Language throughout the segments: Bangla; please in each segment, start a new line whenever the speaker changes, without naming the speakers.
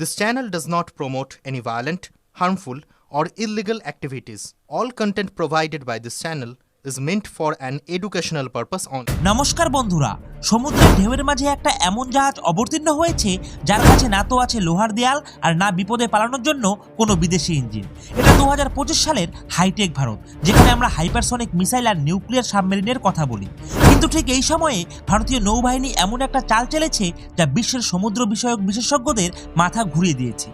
This channel does not promote any violent, harmful, or illegal activities. All content provided by this channel is meant for an educational purpose only.
নমস্কার বন্ধুরা, সমুদ্রের ঢেউয়ের মাঝে একটা এমন জাহাজ অবতীর্ণ হয়েছে যার কাছে না তো আছে লোহার দেয়াল আর না বিপদে পালানোর জন্য কোনো বিদেশি ইঞ্জিন। এটা 2025 সালের হাইটেক ভারত, যেখানে আমরা হাইপারসনিক মিসাইল আর নিউক্লিয়ার সাবমেরিনের কথা বলি। কিন্তু ঠিক এই সময়ে ভারতীয় নৌবাহিনী এমন একটা চাল চেলেছে যা বিশ্বের সমুদ্র বিষয়ক বিশেষজ্ঞদের মাথা ঘুরিয়ে দিয়েছে।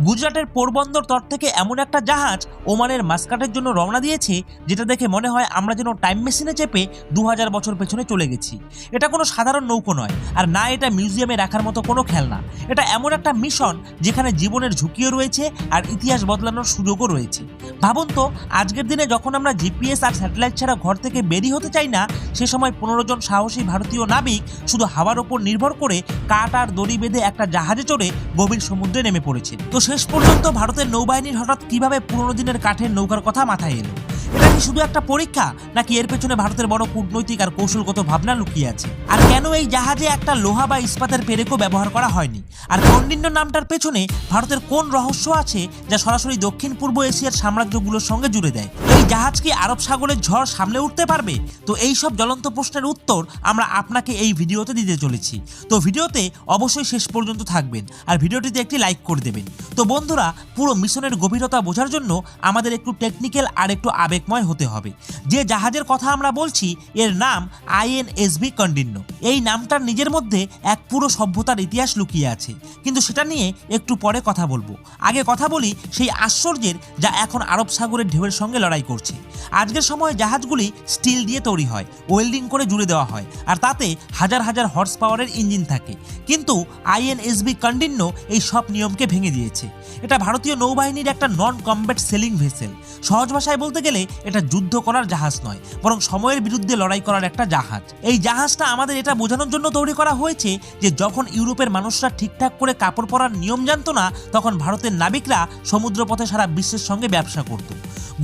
গুজরাটের পোরবন্দর তট থেকে এমন একটা জাহাজ ওমানের মাস্কাটের জন্য রওনা দিয়েছে, যেটা দেখে মনে হয় আমরা যেন টাইম মেশিনে চেপে 2000 বছর পেছনে চলে গেছি। এটা কোনো সাধারণ নৌকো নয়, আর না এটা মিউজিয়ামে রাখার মতো কোনো খেলনা। এটা এমন একটা মিশন যেখানে জীবনের ঝুঁকিও রয়েছে আর ইতিহাস বদলানোর সুযোগও রয়েছে। ভাবুন তো, আজকের দিনে যখন আমরা জিপিএস আর স্যাটেলাইট ছাড়া ঘর থেকে বেরিয়ে হতে চাই না, সে সময় 15 জন সাহসী ভারতীয় নাবিক শুধু হাওয়ার ওপর নির্ভর করে কাঠ আর দড়ি বেঁধে একটা জাহাজে চড়ে গভীর সমুদ্রে নেমে পড়েছে। তো শেষ পর্যন্ত ভারতের নৌবাহিনীর হঠাৎ কিভাবে পুরনো দিনের কাঠের নৌকার কথা মাথায় এলো? এটা কি শুধু একটা পরীক্ষা, নাকি এর পেছনে ভারতের বড় কূটনৈতিক আর কৌশলগত ভাবনা লুকিয়ে আছে? আর কেন এই জাহাজে একটা লোহা বা ইস্পাতের পেরেকও ব্যবহার করা হয়নি? আর কন্ডিন্য নামটার পেছনে ভারতের কোন রহস্য আছে যা সরাসরি দক্ষিণ পূর্ব এশিয়ার সাম্রাজ্যগুলোর সঙ্গে জুড়ে দেয়? এই জাহাজ কি আরব সাগরের ঝড় সামলে উঠতে পারবে? তো এই সব জ্বলন্ত প্রশ্নের উত্তর আমরা আপনাকে এই ভিডিওতে দিতে চলেছি। তো ভিডিওতে অবশ্যই শেষ পর্যন্ত থাকবেন আর ভিডিওটিতে একটি লাইক করে দেবেন। তো বন্ধুরা, পুরো মিশনের গভীরতা বোঝার জন্য আমাদের একটু টেকনিক্যাল আর একটু আবেগময় হতে হবে। যে জাহাজের কথা আমরা বলছি এর নাম INSV কন্ডিন্য। এই নামটার নিজের মধ্যে এক পুরো সভ্যতার ইতিহাস লুকিয়ে আছে, কিন্তু সেটা নিয়ে একটু পরে কথা বলবো। আগে কথা বলি সেই আশ্চর্যের যা এখন আরব সাগরের ঢেউয়ের সঙ্গে লড়াই করছে। আজকের সময়ে জাহাজগুলি স্টিল দিয়ে তৈরি হয়, ওয়েল্ডিং করে জুড়ে দেওয়া হয়, আর তাতে হাজার হাজার হর্স পাওয়ারের ইঞ্জিন থাকে। কিন্তু INSV কন্ডিন্য এই সব নিয়মকে ভেঙে দিয়েছে। এটা ভারতীয় নৌবাহিনীর একটা নন কমব্যাট সেলিং ভেসেল। সহজ ভাষায় বলতে গেলে এটা যুদ্ধ করার জাহাজ নয়, বরং সময়ের বিরুদ্ধে লড়াই করার একটা জাহাজ। এই জাহাজটা আমাদের এটা বোঝানোর জন্য তৈরি করা হয়েছে যে যখন ইউরোপের মানুষরা ঠিকঠাক করে কাপড় পরার নিয়ম জানতো না, তখন ভারতের নাবিকরা সমুদ্রপথে সারা বিশ্বের সঙ্গে ব্যবসা করত।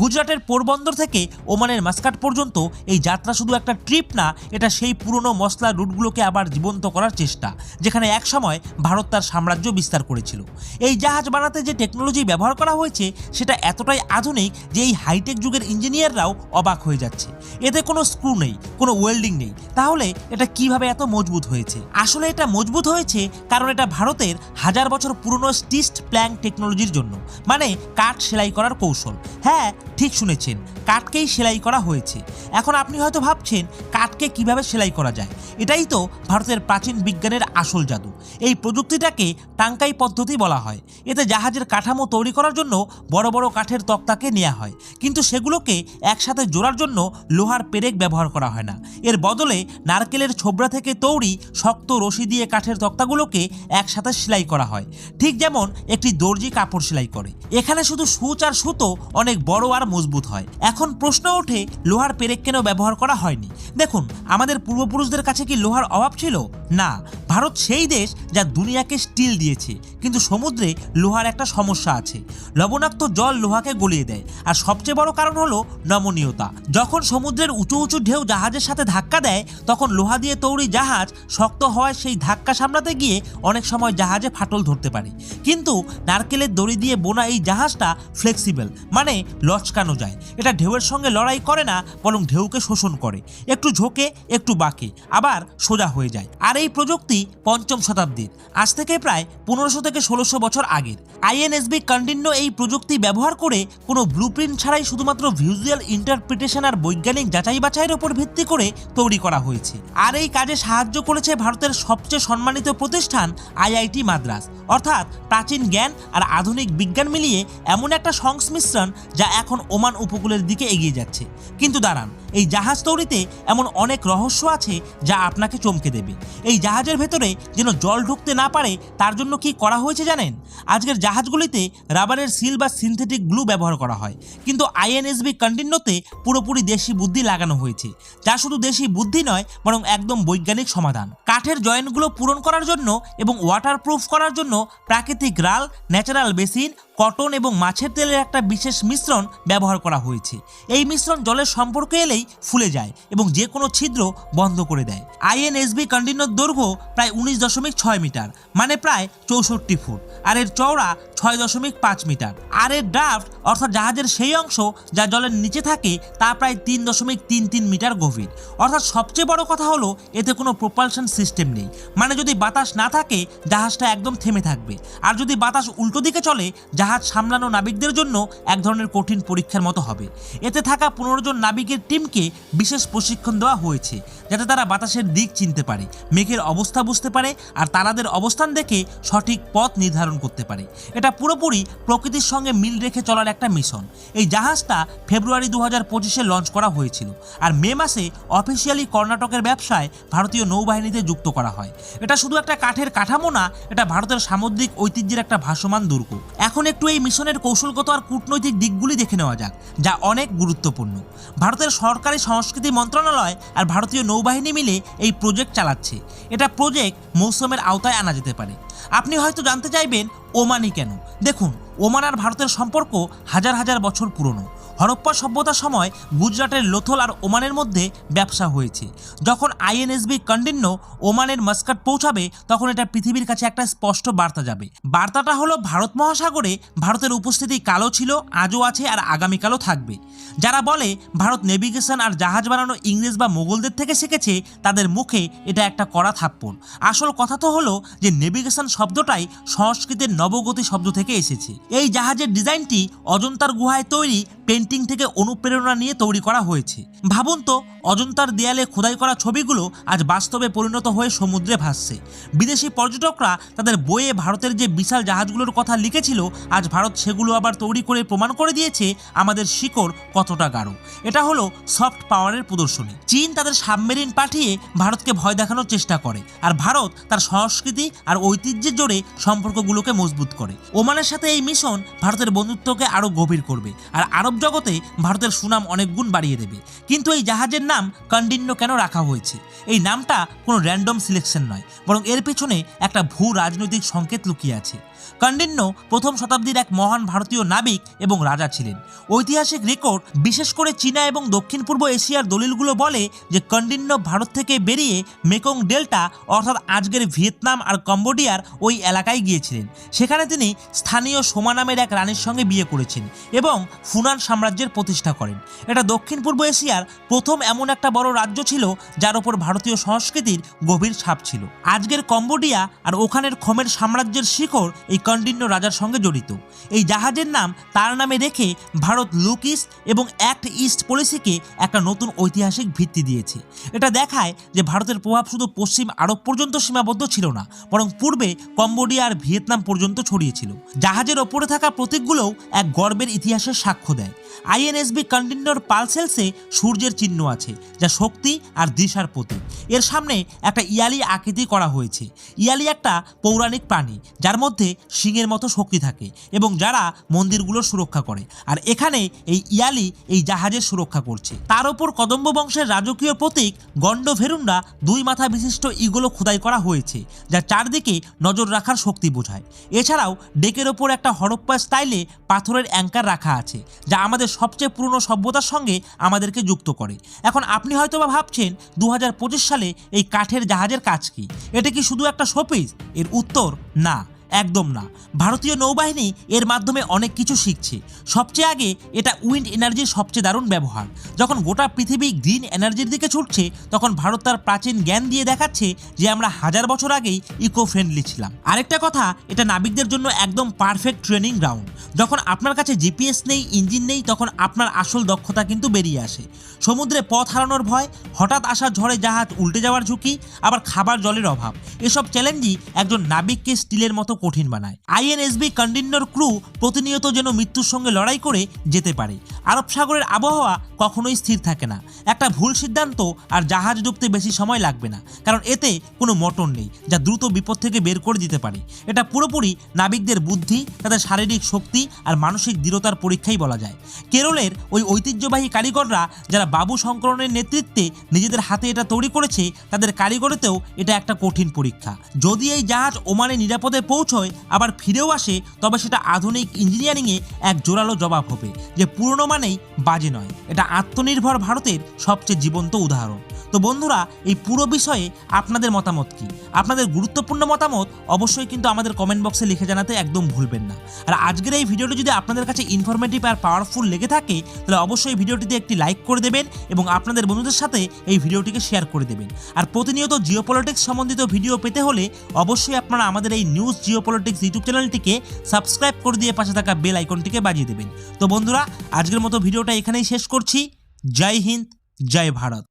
গুজরাটের পোরবন্দর থেকে ওমানের মাস্কাট পর্যন্ত এই যাত্রা শুধু একটা ট্রিপ না, এটা সেই পুরনো মশলা রুটগুলোকে আবার জীবন্ত করার চেষ্টা, যেখানে একসময় ভারত তার সাম্রাজ্য বিস্তার করেছিল। এই জাহাজ বানাতে যে টেকনোলজি ব্যবহার করা হয়েছে সেটা এতটাই আধুনিক যে এই হাইটেক যুগের ইঞ্জিনিয়াররাও অবাক হয়ে যাচ্ছে। এতে কোনো স্ক্রু নেই, কোনো ওয়েল্ডিং নেই। তাহলে এটা কিভাবে এত মজবুত হয়েছে? আসলে এটা মজবুত হয়েছে কারণ এটা ভারতের হাজার বছর পুরনো স্টিচড প্ল্যাঙ্ক টেকনোলজির জন্য, মানে কাঠ সেলাই করার কৌশল। হ্যাঁ, ঠিক শুনেছেন, কাঠকেই সেলাই করা হয়েছে। এখন আপনি হয়তো ভাবছেন কাঠকে কিভাবে সেলাই করা যায়। এটাই তো ভারতের প্রাচীন বিজ্ঞানের আসল জাদু। এই প্রযুক্তিটাকে টাঙ্কাই পদ্ধতি বলা হয়। এতে জাহাজের কাঠামো তৈরি করার জন্য বড় বড় কাঠের তক্তাকে নেওয়া হয়, কিন্তু সেগুলোকে একসাথে জোড়ার জন্য লোহার পেরেক ব্যবহার করা হয় না। এর বদলে নারকেলের ছোবড়া থেকে তৈরি শক্ত রশি দিয়ে কাঠের তক্তাগুলোকে একসাথে সেলাই করা হয়, ঠিক যেমন একটি দর্জি কাপড় সেলাই করে। এখানে শুধু সূচ আর সুতো অনেক বড় আর মজবুত হয়। এখন প্রশ্ন ওঠে, লোহার পেরেক কেন ব্যবহার করা হয়নি? দেখুন, আমাদের পূর্বপুরুষদের কাছে কি লোহার অভাব ছিল? না। ভারত সেই দেশ যা দুনিয়াকে স্টিল দিয়েছে, কিন্তু সমুদ্রে লোহার একটা সমস্যা আছে। লবণাক্ত জল লোহাকে গলিয়ে দেয়, আর সবচেয়ে বড় কারণ হলো নমনীয়তা। যখন সমুদ্রের উঁচু উঁচু ঢেউ জাহাজের সাথে ধাক্কা দেয়, তখন লোহা দিয়ে তৈরি জাহাজ শক্ত হওয়ায় সেই ধাক্কা সামলাতে গিয়ে অনেক সময় জাহাজে ফাটল ধরতে পারে। কিন্তু নারকেলের দড়ি দিয়ে বোনা এই জাহাজটা ফ্লেক্সিবল, মানে লচকানো যায়। এটা ঢেউয়ের সঙ্গে লড়াই করে না, বরং ঢেউকে শোষণ করে। একটু ঝোঁকে, একটু বাঁকে, আবার সোজা হয়ে যায়। আর এই প্রযুক্তি 5ম শতাব্দীর, আজ থেকে প্রায় 1500 থেকে 1600 বছর আগের। INSV কন্ডিন্য এই প্রযুক্তি ব্যবহার করে কোনো ব্লুপ্রিন্ট ছাড়াই শুধুমাত্র ভিজুয়াল ইন্টারপ্রিটেশন আর বৈজ্ঞানিক যাচাই বাছাইয়ের উপর ভিত্তি করে তৈরি করা হয়েছে। আর এই কাজে সাহায্য করেছে ভারতের সবচেয়ে সম্মানিত প্রতিষ্ঠান IIT মাদ্রাস, অর্থাৎ প্রাচীন জ্ঞান আর আধুনিক বিজ্ঞান মিলিয়ে এমন একটা সংমিশ্রণ যা এখন ওমান উপকূলের দিকে এগিয়ে যাচ্ছে। কিন্তু দাঁড়ান, এই জাহাজ তৈরিতে এমন অনেক রহস্য আছে যা আপনাকে চমকে দেবে। এই জাহাজের ভেতরে যেন জল ঢুকতে না পারে তার জন্য কি করা হয়েছে জানেন? আজকের জাহাজগুলিতে রাবারের সিল বা সিনথেটিক গ্লু ব্যবহার করা হয়, কিন্তু INSV কন্ডিন্যতে পুরোপুরি দেশি বুদ্ধি লাগানো হয়েছে, যা শুধু দেশি বুদ্ধি নয়, বরং একদম বৈজ্ঞানিক সমাধান। কাঠের জয়েন্টগুলো পূরণ করার জন্য এবং ওয়াটারপ্রুফ করার জন্য প্রাকৃতিক রাল, ন্যাচারাল বেসিন, কটন এবং মাছের তেলের একটা বিশেষ মিশ্রণ ব্যবহার করা হয়েছে। এই মিশ্রণ জলের সম্পর্কে এলেই ফুলে যায় এবং যে কোনো ছিদ্র বন্ধ করে দেয়। INSB কন্টিন্যুর দৈর্ঘ্য প্রায় 19.6 মিটার, মানে প্রায় 64 ফুট, আর এর চওড়া 6.5 মিটার। আর এর ড্রাফট অর্থাৎ জাহাজের সেই অংশ যা জলের নিচে থাকে তা প্রায় 3.33 মিটার গভীর। অর্থাৎ সবচেয়ে বড় কথা হলো এতে কোনো প্রোপালশন সিস্টেম নেই, মানে যদি বাতাস না থাকে জাহাজটা একদম থেমে থাকবে, আর যদি বাতাস উল্টো দিকে চলে জাহাজ সামলানো নাবিকদের জন্য এক ধরনের কঠিন পরীক্ষার মতো হবে। এতে থাকা 15 জন নাবিকের টিমকে বিশেষ প্রশিক্ষণ দেওয়া হয়েছে যাতে তারা বাতাসের দিক চিনতে পারে, মেঘের অবস্থা বুঝতে পারে আর তারাদের অবস্থান দেখে সঠিক পথ নির্ধারণ করতে পারে। এটা পুরোপুরি প্রকৃতির সঙ্গে মিল রেখে চলার একটা মিশন। এই জাহাজটা ফেব্রুয়ারি 2025-এ লঞ্চ করা হয়েছিল, আর মে মাসে অফিসিয়ালি কর্ণাটকের ব্যবসায় ভারতীয় নৌবাহিনীতে যুক্ত করা হয়। এটা শুধু একটা কাঠের কাঠামো না, এটা ভারতের সামুদ্রিক ঐতিহ্যের একটা ভাসমান দুর্গ। এখন একটু এই মিশনের কৌশলগত আর কূটনৈতিক দিকগুলি দেখে নেওয়া যাক, যা অনেক গুরুত্বপূর্ণ। ভারতের সরকারি সংস্কৃতি মন্ত্রণালয় আর ভারতীয় নৌবাহিনী মিলে এই প্রজেক্ট চালাচ্ছে। এটা প্রজেক্ট মৌসুমের আওতায় আনা যেতে পারে। আপনি হয়তো জানতে চাইবেন ওমানি কেন? দেখুন, ওমান আর ভারতের সম্পর্ক হাজার হাজার বছর পুরনো। হরপ্পা সভ্যতার সময় গুজরাটের লোথল আর ওমানের মধ্যে ব্যবসা হয়েছে। যখন INSB কন্টিন্যু ওমানের মাস্কাট পৌঁছাবে তখন এটা পৃথিবীর কাছে একটা স্পষ্ট বার্তা যাবে। বার্তাটা হলো ভারত মহাসাগরে ভারতের উপস্থিতি কালো ছিল, আজও আছে আর আগামীকালও থাকবে। যারা বলে ভারত নেভিগেশন আর জাহাজ বানানো ইংরেজ বা মোগলদের থেকে শিখেছে, তাদের মুখে এটা একটা কড়া থাপ্পড়। আসল কথা তো হলো যে নেভিগেশন শব্দটাই সংস্কৃতের নবগতি শব্দ থেকে এসেছে। এই জাহাজের ডিজাইনটি অজন্তার গুহায় তৈরি পেন্টিং থেকে অনুপ্রেরণা নিয়ে তৈরি করা হয়েছে। ভাবুন তো, অজন্তার দেয়ালে খোদাই করা ছবিগুলো আজ বাস্তবে পরিণত হয়ে সমুদ্রে ভাসছে। বিদেশি পর্যটকরা তাদের বইয়ে ভারতের যে বিশাল জাহাজগুলোর কথা লিখেছিল, আজ ভারত সেগুলো আবার তৈরি করে প্রমাণ করে দিয়েছে আমাদের শিকড় কতটা গাঢ়। এটা হলো সফট পাওয়ারের প্রদর্শনী। চীন তাদের সাবমেরিন পাঠিয়ে ভারতকে ভয় দেখানোর চেষ্টা করে, আর ভারত তার সংস্কৃতি আর ঐতিহ্যের জোরে সম্পর্কগুলোকে মজবুত করে। ওমানের সাথে এই মিশন ভারতের বন্ধুত্বকে আরও গভীর করবে, আর আরব জগতে ভারতের সুনাম অনেক গুণ বাড়িয়ে দেবে। কিন্তু এই জাহাজের নাম কন্টিন্যু কেন রাখা হয়েছে? এই নামটা কোনো র্যান্ডম সিলেকশন নয়, বরং এর পেছনে একটা ভূ রাজনৈতিক সংকেত লুকিয়ে আছে। কন্টিন্যু প্রথম শতাব্দীর এক মহান ভারতীয় নাবিক এবং রাজা ছিলেন। ঐতিহাসিক রেকর্ড, বিশেষ করে চীনা এবং দক্ষিণ পূর্ব এশিয়ার দলিলগুলো বলে যে কন্টিন্যু ভারত থেকে বেরিয়ে মেকং ডেল্টা অর্থাৎ আজকের ভিয়েতনাম আর কম্বোডিয়ার ওই এলাকায় গিয়েছিলেন। সেখানে তিনি স্থানীয় সোমা নামের এক রানীর সঙ্গে বিয়ে করেছেন এবং ফুনান সাম্রাজ্যের প্রতিষ্ঠা করেন। এটা দক্ষিণ পূর্ব এশিয়ার প্রথম এমন একটা বড় রাজ্য ছিল যার ওপর ভারতীয় সংস্কৃতির গভীর ছাপ ছিল। আজকের কম্বোডিয়া আর ওখানের খমের সাম্রাজ্যের শিকড় এই কন্টিন্যু রাজার সঙ্গে জড়িত। এই জাহাজের নাম তার নামে রেখে ভারত লুক ইস্ট এবং অ্যাক্ট ইস্ট পলিসিকে একটা নতুন ঐতিহাসিক ভিত্তি দিয়েছে। এটা দেখায় যে ভারতের প্রভাব শুধু পশ্চিম আরব পর্যন্ত সীমাবদ্ধ ছিল না, বরং পূর্বে কম্বোডিয়া আর ভিয়েতনাম পর্যন্ত ছড়িয়েছিল। জাহাজের ওপরে থাকা প্রতীকগুলোও এক গর্বের ইতিহাসের সাক্ষ্য দেয়। INSB কন্টিন্যুর পালসেলসে সূর্যের চিহ্ন আছে, যা শক্তি আর দিশার প্রতীক। এর সামনে একটা ইয়ালি আকৃতি করা হয়েছে। ইয়ালি একটা পৌরাণিক প্রাণী যার মধ্যে সিংহের মতো শক্তি থাকে এবং যারা মন্দিরগুলোর সুরক্ষা করে, আর এখানে এই ইয়ালি এই জাহাজের সুরক্ষা করছে। তার ওপর কদম্ব বংশের রাজকীয় প্রতীক গন্ডভেরুন্ডা 2 মাথা বিশিষ্ট ইগলো খোদাই করা হয়েছে, যা চারদিকে নজর রাখার শক্তি বোঝায়। এছাড়াও ডেকের ওপর একটা হরপ্পা স্টাইলে পাথরের অ্যাঙ্কার রাখা আছে, যা আমাদের সবচেয়ে পুরনো সভ্যতার সঙ্গে আমাদেরকে যুক্ত করে। এখন আপনি হয়তো বা ভাবছেন 2025 সালে এই কাঠের জাহাজের কাজ কি? এটা কি শুধু একটা শোপিস? এর উত্তর না, একদম না। ভারতীয় নৌবাহিনী এর মাধ্যমে অনেক কিছু শিখছে। সবচেয়ে আগে এটা উইন্ড এনার্জির সবচেয়ে দারুণ ব্যবহার। যখন গোটা পৃথিবী গ্রিন এনার্জির দিকে ছুটছে, তখন ভারত তার প্রাচীন জ্ঞান দিয়ে দেখাচ্ছে যে আমরা 1000 বছর আগেই ইকো ফ্রেন্ডলি ছিলাম। আরেকটা কথা, এটা নাবিকদের জন্য একদম পারফেক্ট ট্রেনিং গ্রাউন্ড। যখন আপনার কাছে GPS নেই, ইঞ্জিন নেই, তখন আপনার আসল দক্ষতা কিন্তু বেরিয়ে আসে। সমুদ্রে পথ হারানোর ভয়, হঠাৎ আসা ঝড়ে জাহাজ উল্টে যাওয়ার ঝুঁকি, আবার খাবার জলের অভাব, এসব চ্যালেঞ্জই একজন নাবিককে স্টিলের মতো কঠিন বানায়। INSB কন্টিন্যুর ক্রু প্রতিনিয়ত যেন মৃত্যুর সঙ্গে লড়াই করে যেতে পারে। আরব সাগরের আবহাওয়া কখনোই স্থির থাকে না। একটা ভুল সিদ্ধান্ত আর জাহাজ ডুবতে বেশি সময় লাগবে না, কারণ এতে কোনো মোটর নেই যা দ্রুত বিপদ থেকে বের করে দিতে পারে। এটা পুরোপুরি নাবিকদের বুদ্ধি, তাদের শারীরিক শক্তি শক্তি আর মানসিক দৃঢ়তার পরীক্ষাই বলা যায়। কেরলের ওই ঐতিহ্যবাহী কারিগররা যারা বাবু শঙ্করনের নেতৃত্বে নিজেদের হাতে এটা তৈরি করেছে, তাদের কারিগরিতেও এটা একটা কঠিন পরীক্ষা। যদি এই জাহাজ ওমানে নিরাপদে পৌঁছয় আবার ফিরেও আসে, তবে সেটা আধুনিক ইঞ্জিনিয়ারিংয়ে এক জোরালো জবাব হবে যে পুরনো মানেই বাজে নয়। এটা আত্মনির্ভর ভারতের সবচেয়ে জীবন্ত উদাহরণ। তো বন্ধুরা, এই পুরো বিষয়ে আপনাদের মতামত কি? আপনাদের গুরুত্বপূর্ণ মতামত অবশ্যই কিন্তু আমাদের কমেন্ট বক্সে লিখে জানাতে একদম ভুলবেন না। আর আজকের এই ভিডিওটি যদি আপনাদের কাছে ইনফরমেটিভ আর পাওয়ারফুল লেগে থাকে, তাহলে অবশ্যই ভিডিওটিতে একটি লাইক করে দেবেন এবং আপনাদের বন্ধুদের সাথে এই ভিডিওটিকে শেয়ার করে দেবেন। আর প্রতিনিয়ত জিওপলিটিক্স সম্বন্ধিত ভিডিও পেতে হলে অবশ্যই আপনারা আমাদের এই নিউজ জিওপলিটিক্স ইউটিউব চ্যানেলটিকে সাবস্ক্রাইব করে দিয়ে পাশে থাকা বেল আইকনটিকে বাজিয়ে দেবেন। তো বন্ধুরা, আজকের মতো ভিডিওটা এখানেই শেষ করছি। জয় হিন্দ, জয় ভারত।